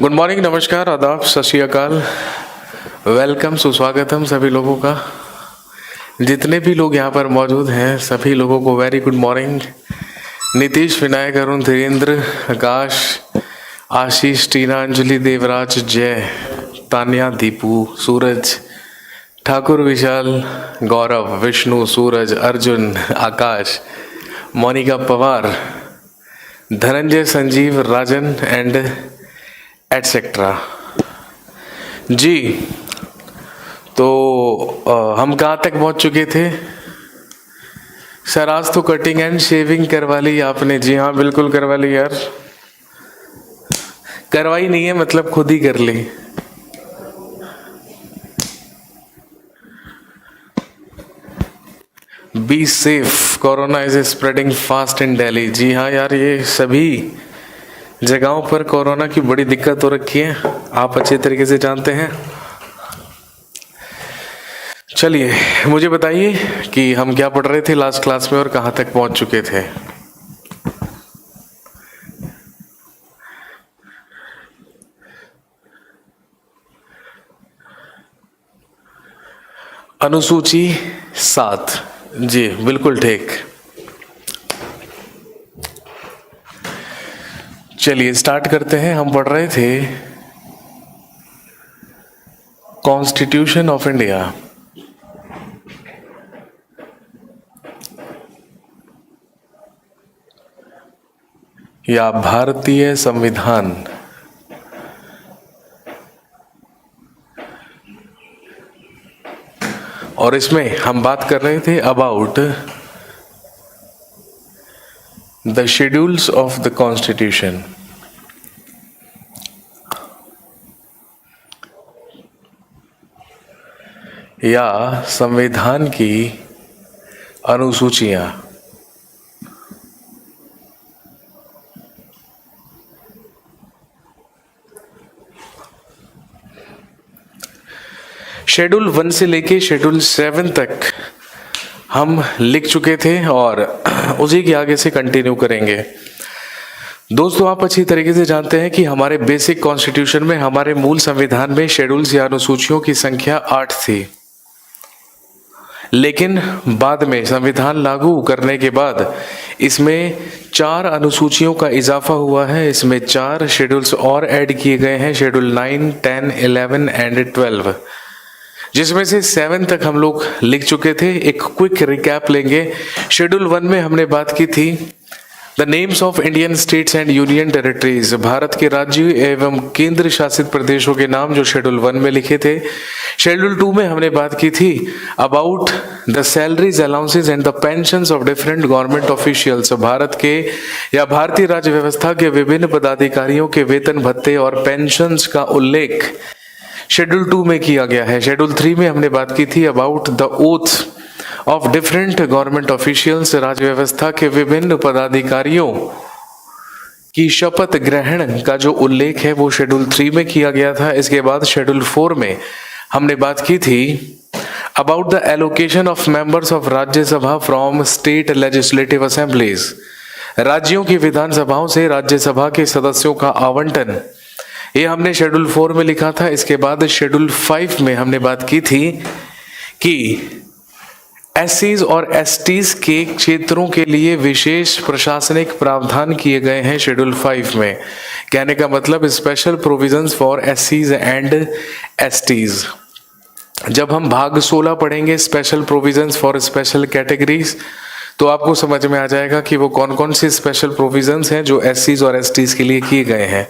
Good morning, नमस्कार, आदाब, सत श्री अकाल, वेलकम, सुस्वागतम सभी लोगों का। जितने भी लोग यहाँ पर मौजूद हैं सभी लोगों को very good morning. Nitish, Vinayak, Arun, Dhirendra, Akash, Ashish, Tina, Anjali, Devraj, Jay, Tanya, Deepu, Suraj, Thakur, Vishal, Gaurav, Vishnu, Suraj, Arjun, Akash, Monika Pawar, Dhananjay, Sanjeev, Rajan and etcetera. जी, तो हम कहाँ तक पहुँच चुके थे? सर आज तो कटिंग एंड शेविंग करवा ली आपने। जी हाँ, बिल्कुल करवा ली यार। करवाई नहीं है मतलब खुद ही कर ली। Be safe, corona is spreading fast in Delhi. जी हाँ यार, ये सभी जगहों पर कोरोना की बड़ी दिक्कत हो रखी है, आप अच्छे तरीके से जानते हैं। चलिए मुझे बताइए कि हम क्या पढ़ रहे थे लास्ट क्लास में और कहाँ तक पहुँच चुके थे। अनुसूची 7। जी बिल्कुल ठीक। चलिए स्टार्ट करते हैं। हम पढ़ रहे थे कॉन्स्टिट्यूशन ऑफ इंडिया। या भारतीय संविधान। और इसमें हम बात कर रहे थे about the schedules of the constitution. या संविधान की अनुसूचियां। शेड्यूल 1 से लेके शेड्यूल 7 तक हम लिख चुके थे और उसी के आगे से कंटिन्यू करेंगे। दोस्तों आप अच्छी तरीके से जानते हैं कि हमारे बेसिक कॉन्स्टिट्यूशन में, हमारे मूल संविधान में शेड्यूल्स या अनुसूचियों की संख्या 8 थी। लेकिन बाद में संविधान लागू करने के बाद इसमें 4 अनुसूचियों का इजाफा हुआ है। इसमें 4 शेड्यूल्स और ऐड किए गए हैं, शेड्यूल 9, 10, 11 एंड 12, जिसमें से 7 तक हम लोग लिख चुके थे। एक क्विक रिकैप लेंगे। शेड्यूल 1 में हमने बात की थी the names of Indian states and union territories, Bharat के राज्य एवं केंद्र शासित प्रदेशों के नाम जो शेड्यूल 1 में लिखे थे। शेड्यूल 2 में हमने बात की थी about the salaries, allowances and the pensions of different government officials, Bharat के या भारतीय राज्य व्यवस्था के विभिन्न पदाधिकारियों के वेतन भत्ते और पेंशंस का उल्लेख शेड्यूल 2 में किया गया है। शेड्यूल 3 में हमने बात की थी about the oath of different government officials, राज्य व्यवस्था के विभिन्न पदाधिकारियों की शपथ ग्रहण का जो उल्लेख है वो शेड्यूल 3 में किया गया था। इसके बाद शेड्यूल 4 में हमने बात की थी about the allocation of members of Rajya Sabha from state legislative assemblies, राज्यों की विधानसभाओं से राज्यसभा के सदस्यों का आवंटन, ये हमने शेड्यूल 4 में लिखा था। इसके बाद शेड्यूल 5 में हमने बात की थी कि एससीज और एसटीज के क्षेत्रों के लिए विशेष प्रशासनिक प्रावधान किए गए हैं शेड्यूल 5 में। कहने का मतलब स्पेशल प्रोविजंस फॉर एससीज एंड एसटीज। जब हम भाग 16 पढ़ेंगे special provisions for special categories, तो आपको समझ में आ जाएगा कि वो कौन कौन से स्पेशल प्रोविजंस हैं जो एससीज और एसटीज के लिए किए गए हैं।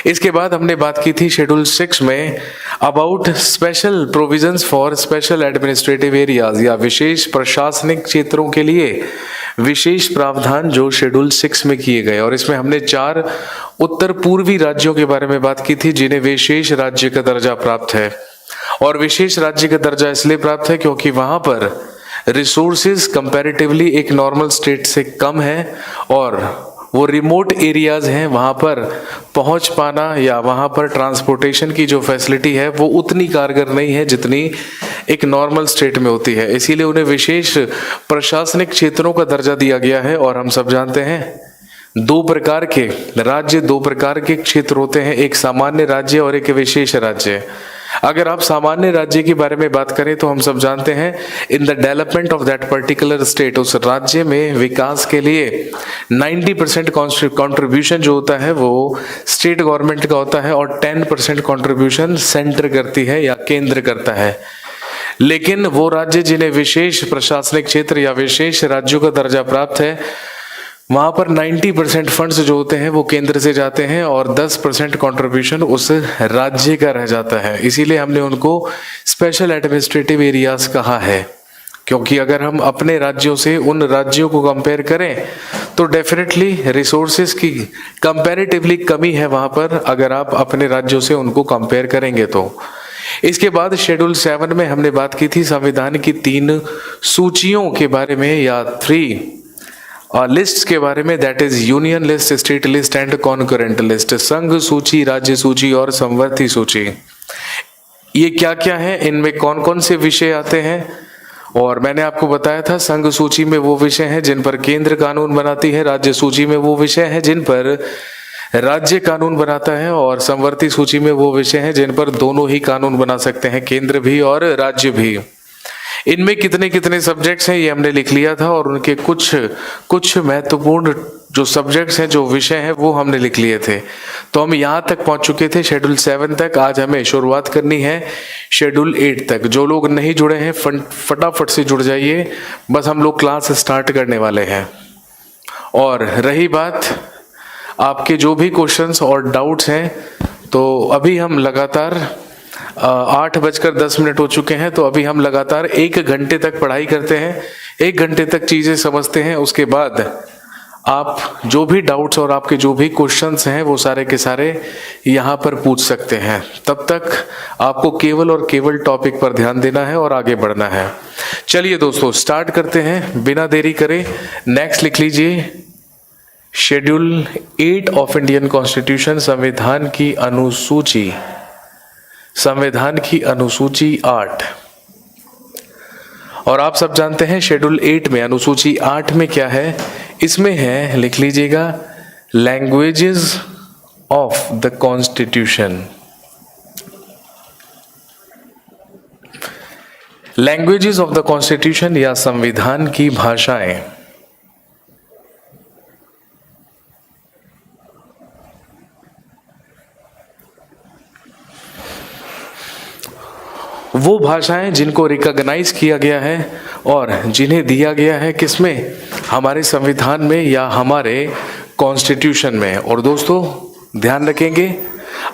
इसके बाद हमने बात की थी शेड्यूल 6 में about special provisions for special administrative areas, या विशेष प्रशासनिक क्षेत्रों के लिए विशेष प्रावधान जो शेड्यूल 6 में किए गए। और इसमें हमने 4 उत्तर पूर्वी राज्यों के बारे में बात की थी जिन्हें विशेष राज्य का दर्जा प्राप्त है। और विशेष राज्य का दर्जा इसलिए प्राप्त है क्योंकि वहां पर रिसोर्सेज कंपैरेटिवली एक नॉर्मल स्टेट से कम है और वो रिमोट एरियाज हैं, वहाँ पर पहुँच पाना या वहाँ पर ट्रांसपोर्टेशन की जो फैसिलिटी है वो उतनी कारगर नहीं है जितनी एक नॉर्मल स्टेट में होती है, इसीलिए उन्हें विशेष प्रशासनिक क्षेत्रों का दर्जा दिया गया है। और हम सब जानते हैं दो प्रकार के राज्य, दो प्रकार के क्षेत्र होते हैं, एक सामान्य राज्य और एक विशेष राज्य। अगर आप सामान्य राज्य के बारे में बात करें तो हम सब जानते हैं in the development of that particular state, उस राज्य में विकास के लिए 90% कॉन्ट्रीब्यूशन जो होता है वो स्टेट गवर्नमेंट का होता है और 10% कॉन्ट्रीब्यूशन सेंटर करती है या केंद्र करता है। लेकिन वो राज्य जिन्हें विशेष प्रशासनिक क्षेत्र या विशेष राज्यों का दर्जा प्राप्त है, वहां पर 90% फंड्स जो होते हैं वो केंद्र से जाते हैं और 10% कंट्रीब्यूशन उस राज्य का रह जाता है। इसीलिए हमने उनको स्पेशल एडमिनिस्ट्रेटिव एरियाज कहा है, क्योंकि अगर हम अपने राज्यों से उन राज्यों को कंपेयर करें तो डेफिनेटली रिसोर्सेज की कंपैरेटिवली कमी है वहां पर, अगर आप अपने राज्यों से उनको कंपेयर करेंगे तो। इसके बाद शेड्यूल 7 में हमने बात की थी संविधान की 3 सूचियों के बारे में या 3 लिस्ट के बारे में, that is union list, state list and concurrent list. संघ सूची, राज्य सूची और समवर्ती सूची, ये क्या क्या है, इनमें कौन कौन से विषय आते हैं। और मैंने आपको बताया था संघ सूची में वो विषय हैं जिन पर केंद्र कानून बनाती है, राज्य सूची में वो विषय हैं जिन पर राज्य कानून बनाता है, और समवर्ती सूची में वो विषय हैं जिन पर दोनों ही कानून बना सकते हैं, केंद्र भी और राज्य भी। इनमें कितने कितने सब्जेक्ट्स हैं ये हमने लिख लिया था, और उनके कुछ महत्वपूर्ण जो सब्जेक्ट्स हैं, जो विषय हैं, वो हमने लिख लिए थे। तो हम यहाँ तक पहुँच चुके थे शेड्यूल 7 तक। आज हमें शुरुआत करनी है शेड्यूल 8 तक। जो लोग नहीं जुड़े हैं फटाफट से जुड़ जाइए, बस हम लोग क्लास स्टार्ट करने वाले हैं। और रही बात आपके जो भी क्वेश्चंस और डाउट्स हैं, तो अभी हम लगातार 8:10 हो चुके हैं, तो अभी हम लगातार 1 घंटे तक पढ़ाई करते हैं, 1 घंटे तक चीज़ें समझते हैं। उसके बाद आप जो भी डाउट्स और आपके जो भी क्वेश्चंस हैं वो सारे के सारे यहाँ पर पूछ सकते हैं। तब तक आपको केवल और केवल टॉपिक पर ध्यान देना है और आगे बढ़ना है। चलिए दोस्तों स्टार्ट करते हैं बिना देरी करे। नेक्स्ट लिख लीजिए शेड्यूल 8 ऑफ इंडियन कॉन्स्टिट्यूशन, संविधान की अनुसूची, संविधान की अनुसूची 8। और आप सब जानते हैं शेड्यूल 8 में, अनुसूची 8 में क्या है, इसमें है, लिख लीजिएगा, languages of the constitution. Languages of the constitution या संविधान की भाषाएं। वो भाषाएं जिनको रिकॉग्नाइज किया गया है और जिन्हें दिया गया है किसमें, हमारे संविधान में या हमारे कॉन्स्टिट्यूशन में। और दोस्तों ध्यान रखेंगे,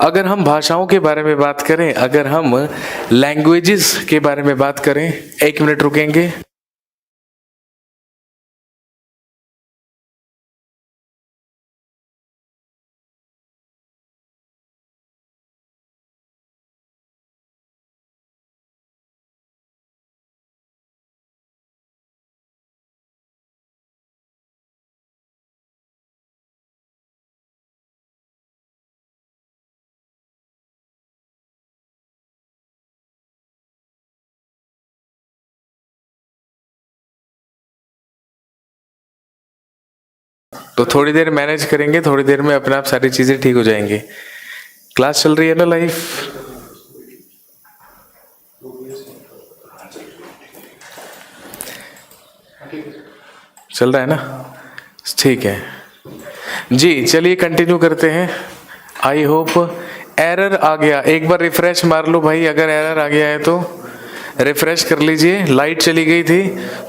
अगर हम भाषाओं के बारे में बात करें, अगर हम लैंग्वेजेस के बारे में बात करें, 1 मिनट रुकेंगे। तो थोड़ी देर मैनेज करेंगे, थोड़ी देर में अपने आप सारी चीजें ठीक हो जाएंगी। क्लास चल रही है ना लाइव? चल रहा है ना? ठीक है जी, चलिए कंटिन्यू करते हैं। आई होप एरर आ गया, एक बार रिफ्रेश मार लो भाई, अगर एरर आ गया है तो रिफ्रेश कर लीजिए। लाइट चली गई थी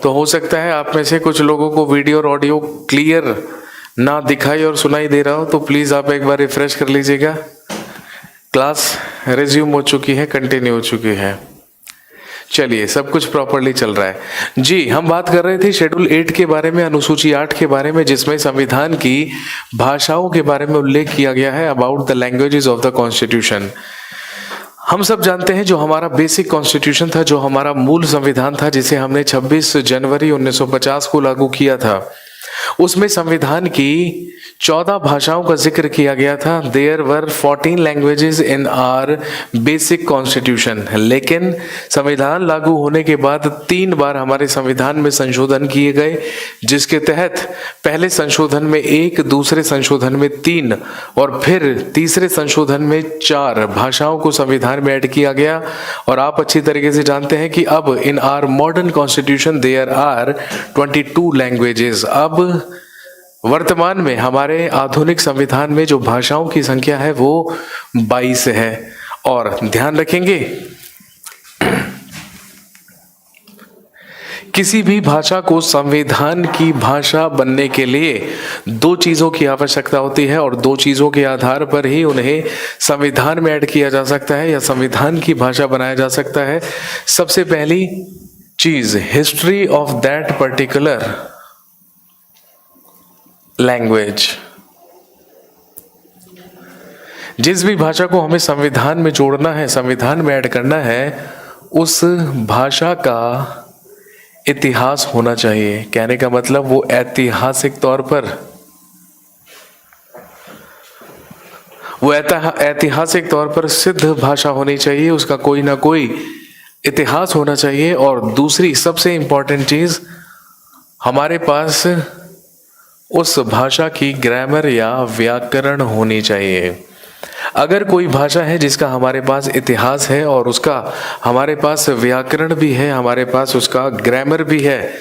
तो हो सकता है आप में से कुछ लोगों को वीडियो और ऑडियो क्लियर ना दिखाई और सुनाई दे रहा हो, तो प्लीज आप एक बार रिफ्रेश कर लीजिएगा। क्लास रिज्यूम हो चुकी है, कंटिन्यू हो चुकी है। चलिए सब कुछ प्रॉपरली चल रहा है जी। हम बात कर रहे थे शेड्यूल 8 के बारे में, अनुसूची 8 के बारे में, जिसमें संविधान की भाषाओं के बारे में उल्लेख किया गया है, about the languages of the constitution. हम सब जानते हैं जो हमारा बेसिक कॉन्स्टिट्यूशन था, जो हमारा मूल संविधान था, जिसे हमने 26 जनवरी 1950 को लागू किया था, उसमें संविधान की 14 भाषाओं का जिक्र किया गया था। There were 14 languages in our basic constitution. लेकिन संविधान लागू होने के बाद 3 बार हमारे संविधान में संशोधन किए गए, जिसके तहत पहले संशोधन में 1, दूसरे संशोधन में 3 और फिर तीसरे संशोधन में 4 भाषाओं को संविधान में ऐड किया गया। और आप अच्छी तरीके से जानते हैं कि अब in our modern constitution there are 22 languages. अब वर्तमान में हमारे आधुनिक संविधान में जो भाषाओं की संख्या है वो 22 है। और ध्यान रखेंगे, किसी भी भाषा को संविधान की भाषा बनने के लिए 2 चीजों की आवश्यकता होती है और 2 चीजों के आधार पर ही उन्हें संविधान में ऐड किया जा सकता है या संविधान की भाषा बनाया जा सकता है। सबसे पहली चीज, history of that particular language. जिस भी भाषा को हमें संविधान में जोड़ना है, संविधान में ऐड करना है, उस भाषा का इतिहास होना चाहिए। कहने का मतलब वो ऐतिहासिक तौर पर, वो ऐतिहासिक तौर पर सिद्ध भाषा होनी चाहिए, उसका कोई ना कोई इतिहास होना चाहिए। और दूसरी सबसे इंपॉर्टेंट चीज, हमारे पास उस भाषा की ग्रामर या व्याकरण होनी चाहिए। अगर कोई भाषा है जिसका हमारे पास इतिहास है और उसका हमारे पास व्याकरण भी है, हमारे पास उसका ग्रामर भी है,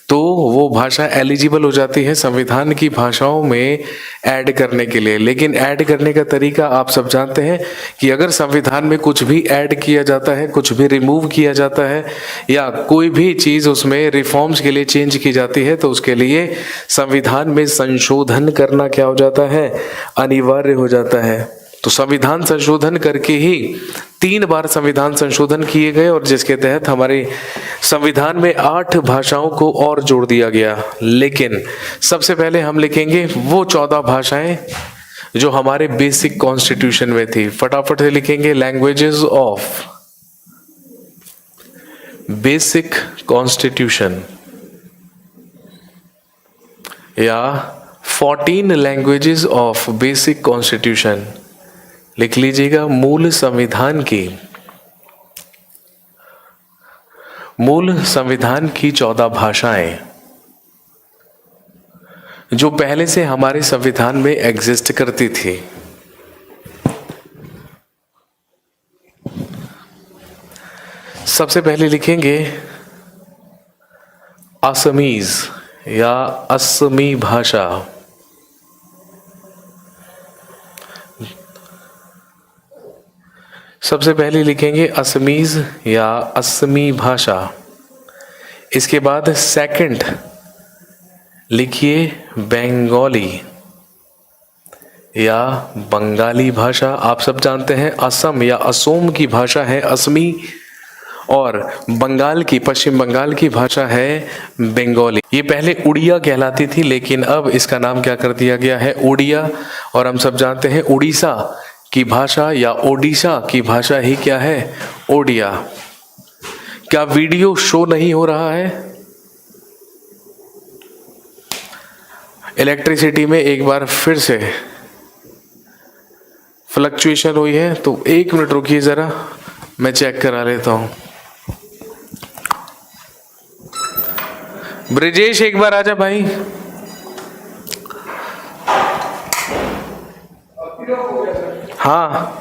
तो वो भाषा एलिजिबल हो जाती है संविधान की भाषाओं में ऐड करने के लिए। लेकिन ऐड करने का तरीका आप सब जानते हैं कि अगर संविधान में कुछ भी ऐड किया जाता है, कुछ भी रिमूव किया जाता है या कोई भी चीज़ उसमें रिफॉर्म्स के लिए चेंज की जाती है, तो उसके लिए संविधान में संशोधन करना क्या हो जाता है, अनिवार्य हो जाता है। तो संविधान संशोधन करके ही 3 बार संविधान संशोधन किए गए और जिसके तहत हमारे संविधान में 8 भाषाओं को और जोड़ दिया गया। लेकिन सबसे पहले हम लिखेंगे वो 14 भाषाएं जो हमारे बेसिक कॉन्स्टिट्यूशन में थी। फटाफट से लिखेंगे, लैंग्वेजेस ऑफ बेसिक कॉन्स्टिट्यूशन या 14 लैंग्वेजेस ऑफ बेसिक कॉन्स्टिट्यूशन। लिख लीजिएगा, मूल संविधान की 14 भाषाएं जो पहले से हमारे संविधान में एग्जिस्ट करती थी। सबसे पहले लिखेंगे असमीज या असमी भाषा। सबसे पहले लिखेंगे असमीज या असमी भाषा। इसके बाद सेकंड लिखिए बंगाली या बंगाली भाषा। आप सब जानते हैं असम या असोम की भाषा है असमी और बंगाल की, पश्चिम बंगाल की भाषा है बंगाली। ये पहले उड़िया कहलाती थी, लेकिन अब इसका नाम क्या कर दिया गया है, उड़िया। और हम सब जानते हैं उड़ीसा की भाषा या ओडिशा की भाषा ही क्या है, ओडिया। क्या वीडियो शो नहीं हो रहा है? इलेक्ट्रिसिटी में एक बार फिर से फ्लक्चुएशन हुई है, तो 1 मिनट रुकिए जरा, मैं चेक करा लेता हूं। ब्रिजेश एक बार आजा भाई। हाँ,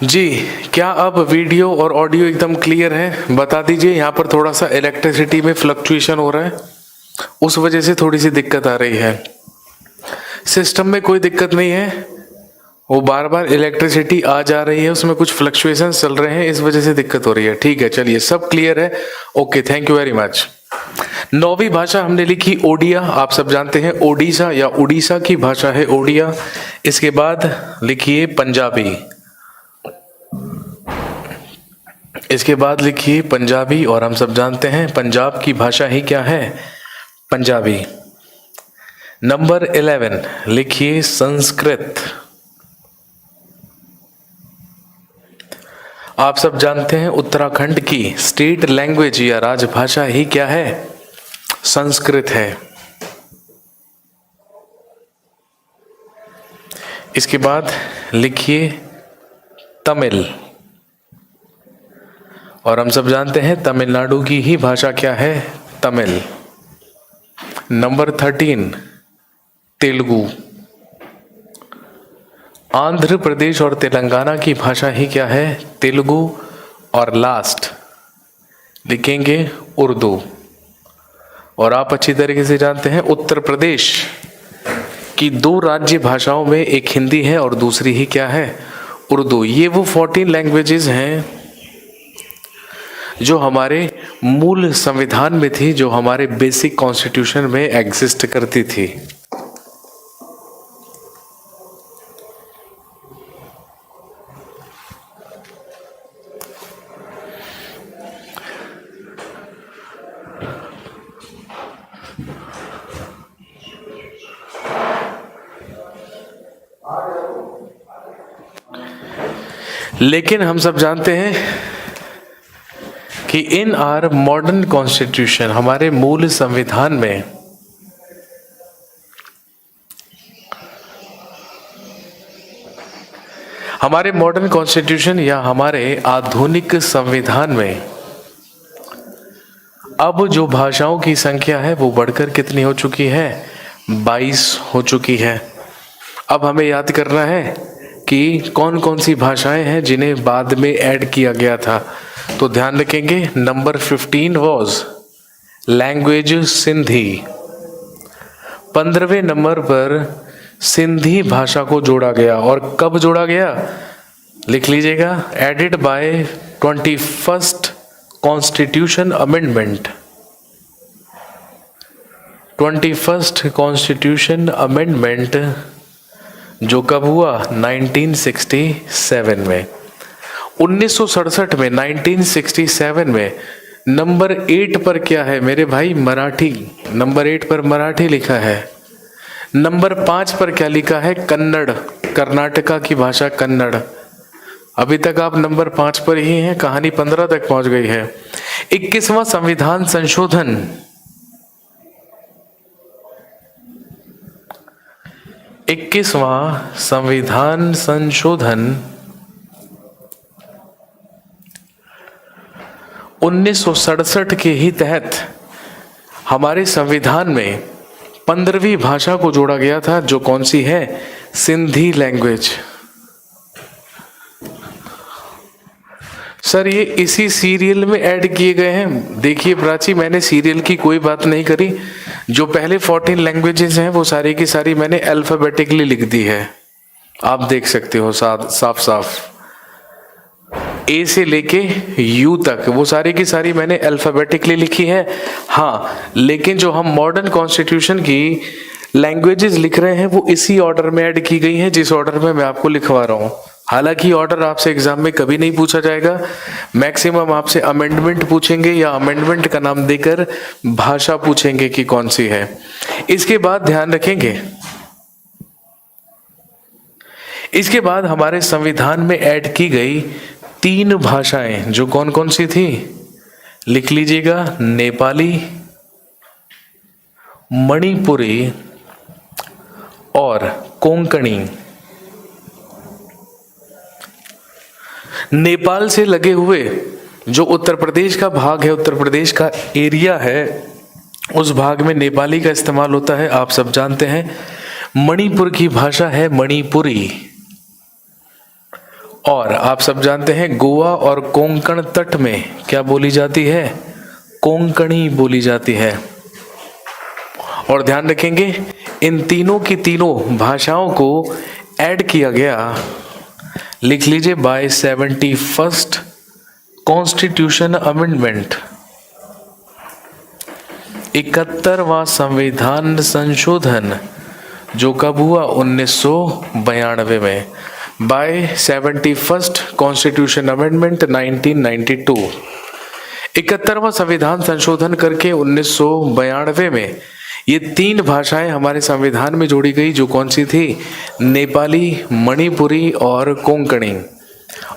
जी, क्या अब वीडियो और ऑडियो एकदम क्लियर है? बता दीजिए। यहाँ पर थोड़ा सा इलेक्ट्रिसिटी में फ्लक्चुएशन हो रहा है, उस वजह से थोड़ी सी दिक्कत आ रही है। सिस्टम में कोई दिक्कत नहीं है, वो बार बार इलेक्ट्रिसिटी आ जा रही है, उसमें कुछ फ्लक्चुएशंस चल रहे हैं, इस वजह से दिक्कत हो रही है। ठीक है, चलिए सब क्लियर है। Okay, thank you very much. 9वीं भाषा हमने लिखी ओडिया। आप सब जानते हैं ओडिशा या उड़ीसा की भाषा है ओडिया। इसके बाद लिखिए पंजाबी। इसके बाद लिखिए पंजाबी, और हम सब जानते हैं पंजाब की भाषा ही क्या है, पंजाबी। नंबर 11 लिखिए संस्कृत। आप सब जानते हैं उत्तराखंड की स्टेट लैंग्वेज या राजभाषा ही क्या है, संस्कृत है। इसके बाद लिखिए तमिल, और हम सब जानते हैं तमिलनाडु की ही भाषा क्या है, तमिल। नंबर 13 तेलुगु। आंध्र प्रदेश और तेलंगाना की भाषा ही क्या है, तेलुगु। और लास्ट लिखेंगे उर्दू। और आप अच्छी तरीके से जानते हैं उत्तर प्रदेश की 2 राज्य भाषाओं में एक हिंदी है और दूसरी ही क्या है, उर्दू। ये वो 14 लैंग्वेजेस हैं जो हमारे मूल संविधान में थी, जो हमारे बेसिक कॉन्स्टिट्यूशन में एग्जिस्ट करती थी। लेकिन हम सब जानते हैं कि इन आर मॉडर्न कॉन्स्टिट्यूशन, हमारे मूल संविधान में हमारे मॉडर्न कॉन्स्टिट्यूशन या हमारे आधुनिक संविधान में अब जो भाषाओं की संख्या है वो बढ़कर कितनी हो चुकी है, 22 हो चुकी है। अब हमें याद करना है कि कौन कौन सी भाषाएं हैं जिन्हें बाद में ऐड किया गया था। तो ध्यान रखेंगे, नंबर 15 वॉज लैंग्वेज सिंधी। 15वें नंबर पर सिंधी भाषा को जोड़ा गया। और कब जोड़ा गया, लिख लीजिएगा, added by 21st constitution amendment. 21st constitution amendment जो कब हुआ, 1967 में। 1967 में, 1967 में नंबर 8 पर क्या है मेरे भाई, मराठी। नंबर 8 पर मराठी लिखा है। नंबर 5 पर क्या लिखा है, कन्नड़, कर्नाटका की भाषा कन्नड़। अभी तक आप नंबर 5 पर ही हैं, कहानी 15 तक पहुंच गई है। 21वां संविधान संशोधन, 21वां संविधान संशोधन 1967 के ही तहत हमारे संविधान में 15वीं भाषा को जोड़ा गया था, जो कौन सी है, सिंधी लैंग्वेज। सर ये इसी सीरियल में ऐड किए गए हैं। देखिए प्राची, मैंने सीरियल की कोई बात नहीं करी। जो पहले 14 लैंग्वेजेस हैं वो सारी की सारी मैंने अल्फाबेटिकली लिख दी है। आप देख सकते हो साफ साफ ए से लेके यू तक वो सारी की सारी मैंने अल्फाबेटिकली लिखी है। हाँ, लेकिन जो हम मॉडर्न कॉन्स्टिट्यूशन की लैंग्वेजेस लिख रहे हैं वो इसी ऑर्डर में ऐड की गई हैं जिस ऑर्डर में मैं आपको लिखवा रहा हूँ। हालांकि ऑर्डर आपसे एग्जाम में कभी नहीं पूछा जाएगा, मैक्सिमम आपसे अमेंडमेंट पूछेंगे या अमेंडमेंट का नाम देकर भाषा पूछेंगे कि कौन सी है। इसके बाद ध्यान रखेंगे, इसके बाद हमारे संविधान में ऐड की गई 3 भाषाएं, जो कौन कौन सी थी, लिख लीजिएगा, नेपाली, मणिपुरी और कोंकणी। नेपाल से लगे हुए जो उत्तर प्रदेश का भाग है, उत्तर प्रदेश का एरिया है, उस भाग में नेपाली का इस्तेमाल होता है, आप सब जानते हैं। मणिपुर की भाषा है मणिपुरी, और आप सब जानते हैं गोवा और कोंकण तट में क्या बोली जाती है, कोंकणी बोली जाती है। और ध्यान रखेंगे इन तीनों की तीनों भाषाओं को ऐड किया गया, लिख लीजिए, बाय 71st कॉन्स्टिट्यूशन अमेंडमेंट, 71वां संविधान संशोधन, जो कब हुआ? 1992 में, बाय 71st कॉन्स्टिट्यूशन अमेंडमेंट 1992। 71वां संविधान संशोधन करके 1992 में ये 3 भाषाएं हमारे संविधान में जोड़ी गई, जो कौन सी थी? नेपाली, मणिपुरी और कोंकणी।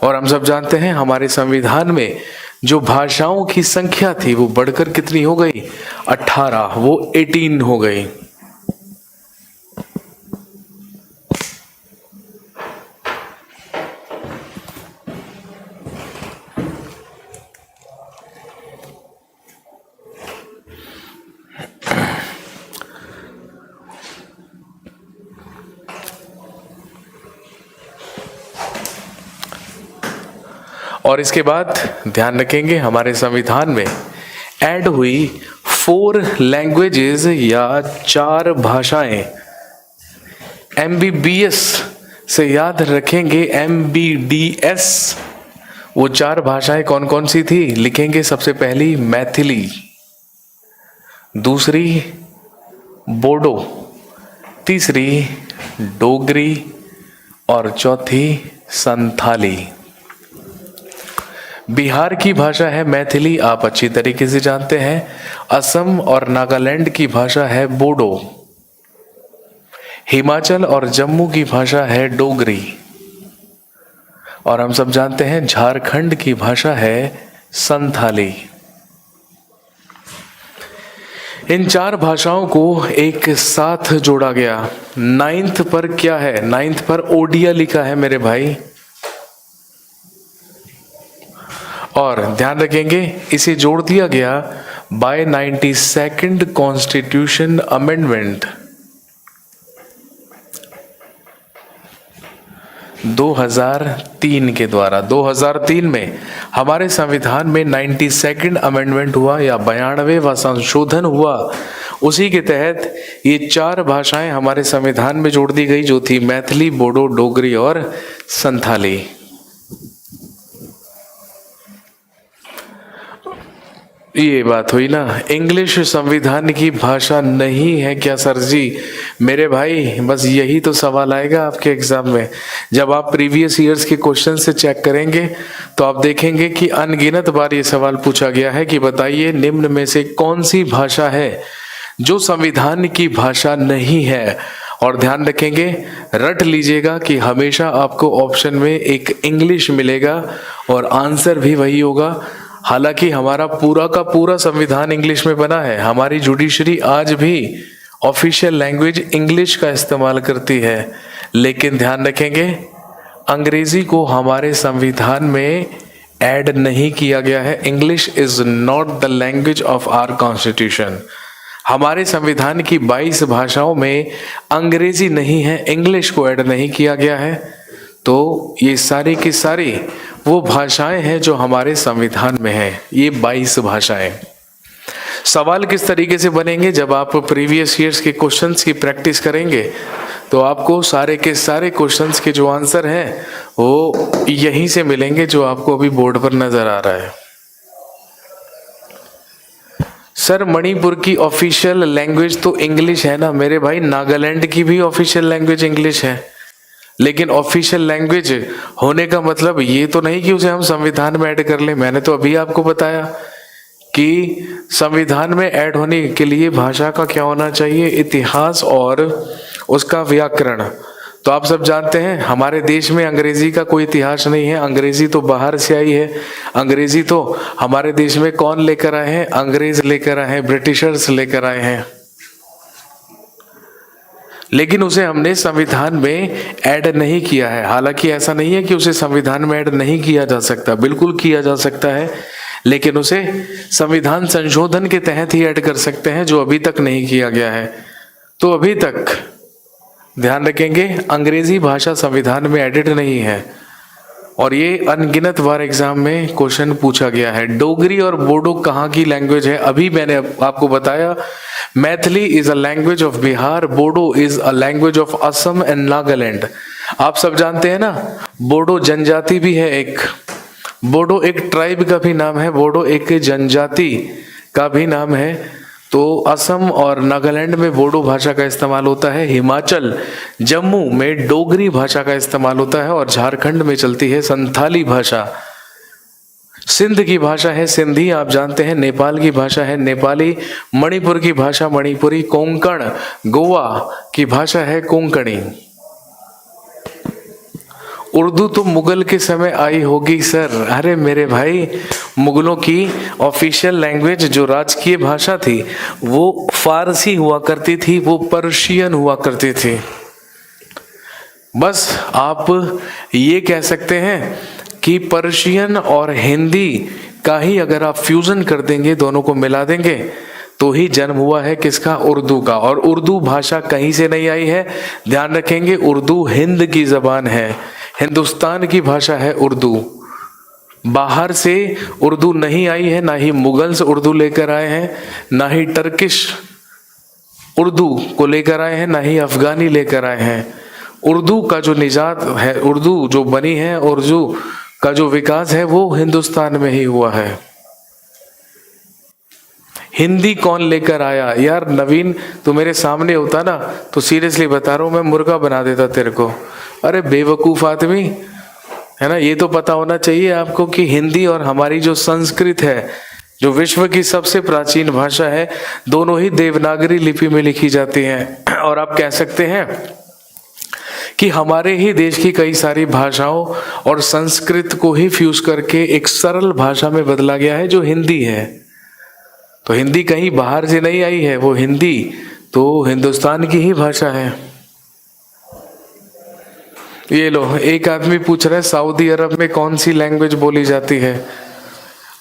और हम सब जानते हैं हमारे संविधान में जो भाषाओं की संख्या थी वो बढ़कर कितनी हो गई? 18, वो 18 हो गई। और इसके बाद ध्यान रखेंगे हमारे संविधान में ऐड हुई 4 लैंग्वेजेस या 4 भाषाएं। MBBS से याद रखेंगे MBDS, वो 4 भाषाएं कौन कौन सी थी? लिखेंगे सबसे पहली मैथिली, दूसरी बोडो, तीसरी डोगरी और चौथी संथाली। बिहार की भाषा है मैथिली, आप अच्छी तरीके से जानते हैं। असम और नागालैंड की भाषा है बोडो। हिमाचल और जम्मू की भाषा है डोगरी। और हम सब जानते हैं झारखंड की भाषा है संथाली। इन 4 भाषाओं को एक साथ जोड़ा गया। 9th पर क्या है? 9th पर ओडिया लिखा है मेरे भाई। और ध्यान रखेंगे इसे जोड़ दिया गया बाय 92nd कॉन्स्टिट्यूशन अमेंडमेंट 2003 के द्वारा। 2003 में हमारे संविधान में 92nd अमेंडमेंट हुआ या 92वां संशोधन हुआ। उसी के तहत ये 4 भाषाएं हमारे संविधान में जोड़ दी गई, जो थी मैथिली, बोडो, डोगरी और संथाली। ये बात हुई ना। इंग्लिश संविधान की भाषा नहीं है क्या सर जी? मेरे भाई बस यही तो सवाल आएगा आपके एग्जाम में। जब आप प्रीवियस ईयर्स के क्वेश्चन से चेक करेंगे तो आप देखेंगे कि अनगिनत बार ये सवाल पूछा गया है कि बताइए निम्न में से कौन सी भाषा है जो संविधान की भाषा नहीं है। और ध्यान रखेंगे, रट लीजिएगा कि हमेशा आपको ऑप्शन में एक इंग्लिश मिलेगा और आंसर भी वही होगा। हालांकि हमारा पूरा का पूरा संविधान इंग्लिश में बना है। हमारी जुडिशरी आज भी ऑफिशियल लैंग्वेज इंग्लिश का इस्तेमाल करती है, लेकिन ध्यान रखेंगे अंग्रेजी को हमारे संविधान में ऐड नहीं किया गया है। English is not the language of our constitution. हमारे संविधान की 22 भाषाओं में अंग्रेजी नहीं है, इंग्लिश को ऐड नहीं किया गया है। तो ये सारी की सारी वो भाषाएं हैं जो हमारे संविधान में हैं, ये 22 भाषाएं। सवाल किस तरीके से बनेंगे? जब आप प्रीवियस ईयर्स के क्वेश्चंस की प्रैक्टिस करेंगे तो आपको सारे के सारे क्वेश्चंस के जो आंसर हैं वो यहीं से मिलेंगे, जो आपको अभी बोर्ड पर नजर आ रहा है। सर मणिपुर की ऑफिशियल लैंग्वेज तो इंग्लिश है ना? मेरे भाई नागालैंड की भी ऑफिशियल लैंग्वेज इंग्लिश है, लेकिन ऑफिशियल लैंग्वेज होने का मतलब ये तो नहीं कि उसे हम संविधान में ऐड कर लें। मैंने तो अभी आपको बताया कि संविधान में ऐड होने के लिए भाषा का क्या होना चाहिए? इतिहास और उसका व्याकरण। तो आप सब जानते हैं हमारे देश में अंग्रेजी का कोई इतिहास नहीं है, अंग्रेजी तो बाहर से आई है। अंग्रेजी तो हमारे देश में कौन लेकर आए हैं? अंग्रेज लेकर आए हैं, ब्रिटिशर्स लेकर आए हैं। लेकिन उसे हमने संविधान में ऐड नहीं किया है। हालांकि ऐसा नहीं है कि उसे संविधान में ऐड नहीं किया जा सकता, बिल्कुल किया जा सकता है, लेकिन उसे संविधान संशोधन के तहत ही ऐड कर सकते हैं, जो अभी तक नहीं किया गया है। तो अभी तक ध्यान रखेंगे अंग्रेजी भाषा संविधान में एडिड नहीं है, और ये अनगिनत बार एग्जाम में क्वेश्चन पूछा गया है। डोगरी और बोडो कहाँ की लैंग्वेज है? अभी मैंने आपको बताया, Maithili is a language of Bihar, Bodo is a language of Assam and Nagaland. आप सब जानते हैं ना, बोडो जनजाति भी है एक, बोडो एक ट्राइब का भी नाम है, बोडो एक जनजाति का भी नाम है। तो असम और नागालैंड में बोडो भाषा का इस्तेमाल होता है, हिमाचल जम्मू में डोगरी भाषा का इस्तेमाल होता है और झारखंड में चलती है संथाली भाषा। सिंध की भाषा है सिंधी, आप जानते हैं। नेपाल की भाषा है नेपाली, मणिपुर की भाषा मणिपुरी, कोंकण गोवा की भाषा है कोंकणी। उर्दू तो मुगल के समय आई होगी सर। अरे मेरे भाई, मुगलों की ऑफिशियल लैंग्वेज जो राजकीय भाषा थी वो फारसी हुआ करती थी, वो पर्शियन हुआ करती थी। बस आप ये कह सकते हैं कि पर्शियन और हिंदी का ही अगर आप फ्यूजन कर देंगे, दोनों को मिला देंगे, तो ही जन्म हुआ है किसका? उर्दू का। और उर्दू भाषा कहीं से नहीं आई है, ध्यान रखेंगे। उर्दू हिंद की जबान है, हिंदुस्तान की भाषा है उर्दू। बाहर से उर्दू नहीं आई है, ना ही मुगल्स उर्दू लेकर आए हैं, ना ही टर्किश उर्दू को लेकर आए हैं, ना ही अफगानी लेकर आए हैं। उर्दू का जो निजात है, उर्दू जो बनी है, उर्दू का जो विकास है वो हिंदुस्तान में ही हुआ है। हिंदी कौन लेकर आया? यार नवीन, तू मेरे सामने होता ना तो सीरियसली बता रहा हूं, मैं मुर्गा बना देता तेरे को। अरे बेवकूफ आदमी, है ना। ये तो पता होना चाहिए आपको कि हिंदी और हमारी जो संस्कृत है, जो विश्व की सबसे प्राचीन भाषा है, दोनों ही देवनागरी लिपि में लिखी जाती हैं। और आप कह सकते हैं कि हमारे ही देश की कई सारी भाषाओं और संस्कृत को ही फ्यूज करके एक सरल भाषा में बदला गया है जो हिंदी है। तो हिंदी कहीं बाहर से नहीं आई है, वो हिंदी तो हिंदुस्तान की ही भाषा है। ये लो, एक आदमी पूछ रहा है सऊदी अरब में कौन सी लैंग्वेज बोली जाती है।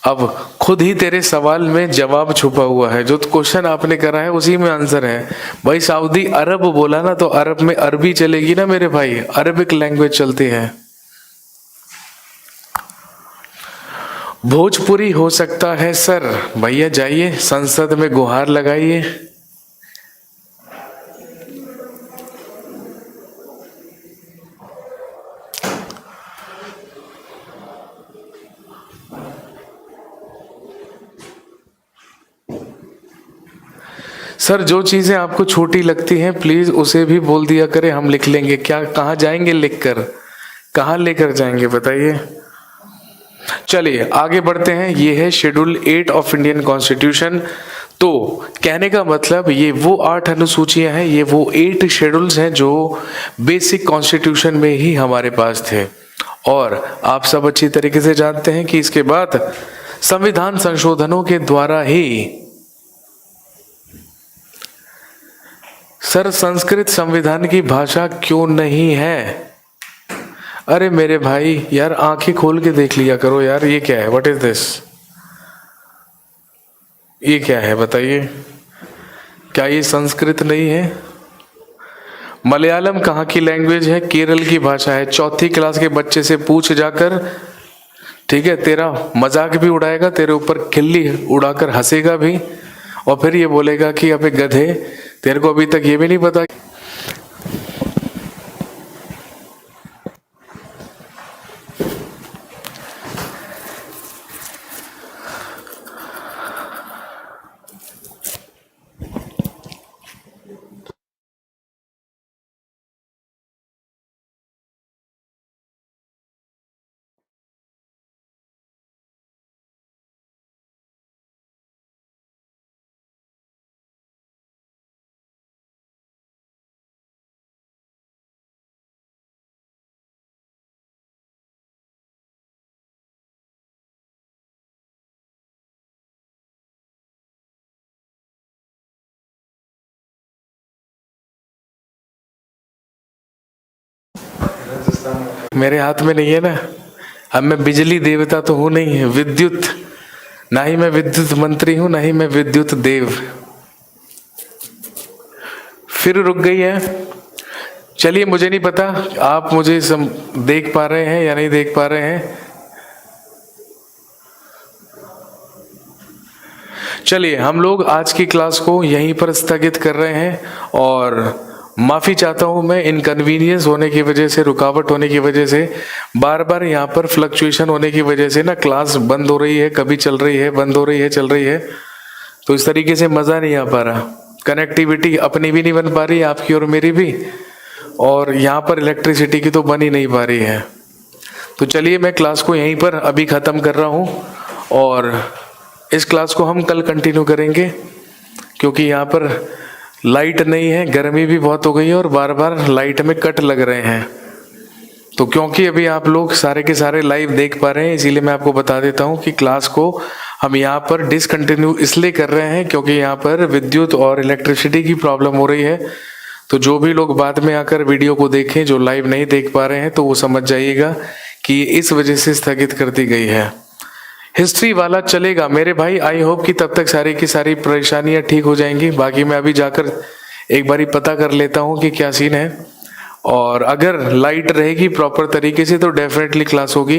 अब खुद ही तेरे सवाल में जवाब छुपा हुआ है, जो क्वेश्चन आपने करा है उसी में आंसर है। भाई सऊदी अरब बोला ना तो अरब में अरबी चलेगी ना मेरे भाई, अरबिक लैंग्वेज चलती है। भोजपुरी हो सकता है सर। भैया जाइए संसद में गुहार लगाइए। सर जो चीजें आपको छोटी लगती हैं प्लीज उसे भी बोल दिया करें, हम लिख लेंगे। क्या कहाँ जाएंगे लिखकर, कहाँ लेकर जाएंगे बताइए। चलिए आगे बढ़ते हैं। ये है शेड्यूल 8 ऑफ इंडियन कॉन्स्टिट्यूशन। तो कहने का मतलब ये वो 8 अनुसूचियां हैं, ये वो 8 शेड्यूल्स हैं जो बेसिक कॉन्स्टिट्यूशन में ही हमारे पास थे। और आप सब अच्छी तरीके से जानते हैं कि इसके बाद संविधान संशोधनों के द्वारा ही सर संस्कृत संविधान की भाषा क्यों नहीं है? अरे मेरे भाई यार आंखें खोल के देख लिया करो यार। ये क्या है? What is this? ये क्या है बताइए? क्या ये संस्कृत नहीं है? मलयालम कहाँ की लैंग्वेज है? केरल की भाषा है। चौथी क्लास के बच्चे से पूछ जाकर, ठीक है, तेरा मजाक भी उड़ाएगा, तेरे ऊपर खिल्ली उड़ाकर हंसेगा भी, और फिर ये बोलेगा कि अबे गधे, तेरे को अभी तक ये भी नहीं पता। मेरे हाथ में नहीं है ना। अब मैं बिजली देवता तो हूं नहीं, विद्युत, ना ही मैं विद्युत मंत्री हूं, ना ही मैं विद्युत देव। फिर रुक गई है। चलिए मुझे नहीं पता आप मुझे देख पा रहे हैं या नहीं देख पा रहे हैं। चलिए हम लोग आज की क्लास को यहीं पर स्थगित कर रहे हैं और माफ़ी चाहता हूँ मैं, इनकन्वीनियंस होने की वजह से, रुकावट होने की वजह से, बार बार यहाँ पर फ्लक्चुएशन होने की वजह से ना क्लास बंद हो रही है, कभी चल रही है, बंद हो रही है, चल रही है, तो इस तरीके से मज़ा नहीं आ पा रहा। कनेक्टिविटी अपनी भी नहीं बन पा रही, आपकी और मेरी भी, और यहाँ पर इलेक्ट्रिसिटी की तो बन ही नहीं पा रही है। तो चलिए मैं क्लास को यहीं पर अभी ख़त्म कर रहा हूँ, और इस क्लास को हम कल कंटिन्यू करेंगे, क्योंकि यहाँ पर लाइट नहीं है, गर्मी भी बहुत हो गई है और बार बार लाइट में कट लग रहे हैं। तो क्योंकि अभी आप लोग सारे के सारे लाइव देख पा रहे हैं, इसीलिए मैं आपको बता देता हूँ कि क्लास को हम यहाँ पर डिसकंटिन्यू इसलिए कर रहे हैं क्योंकि यहाँ पर विद्युत और इलेक्ट्रिसिटी की प्रॉब्लम हो रही है। तो जो भी लोग बाद में आकर वीडियो को देखें, जो लाइव नहीं देख पा रहे हैं, तो वो समझ जाइएगा कि इस वजह से स्थगित कर दी गई है। हिस्ट्री वाला चलेगा मेरे भाई, आई होप कि तब तक सारी की सारी परेशानियां ठीक हो जाएंगी। बाकी मैं अभी जाकर एक बारी पता कर लेता हूं कि क्या सीन है, और अगर लाइट रहेगी प्रॉपर तरीके से तो डेफिनेटली क्लास होगी,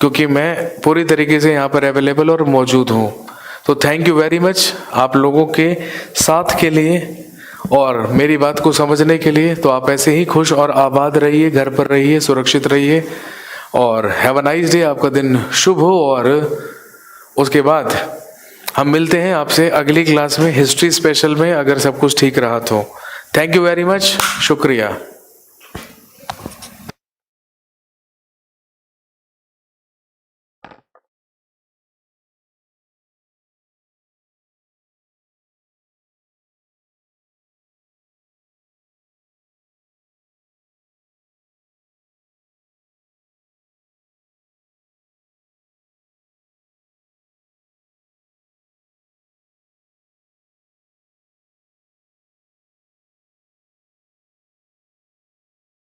क्योंकि मैं पूरी तरीके से यहाँ पर अवेलेबल और मौजूद हूँ। तो थैंक यू वेरी मच आप लोगों के साथ के लिए और मेरी बात को समझने के लिए। तो आप ऐसे ही खुश और आबाद रहिए, घर पर रहिए, सुरक्षित रहिए, और हैव अ नाइस डे। आपका दिन शुभ हो, और उसके बाद हम मिलते हैं आपसे अगली क्लास में हिस्ट्री स्पेशल में, अगर सब कुछ ठीक रहा तो। थैंक यू वेरी मच, शुक्रिया।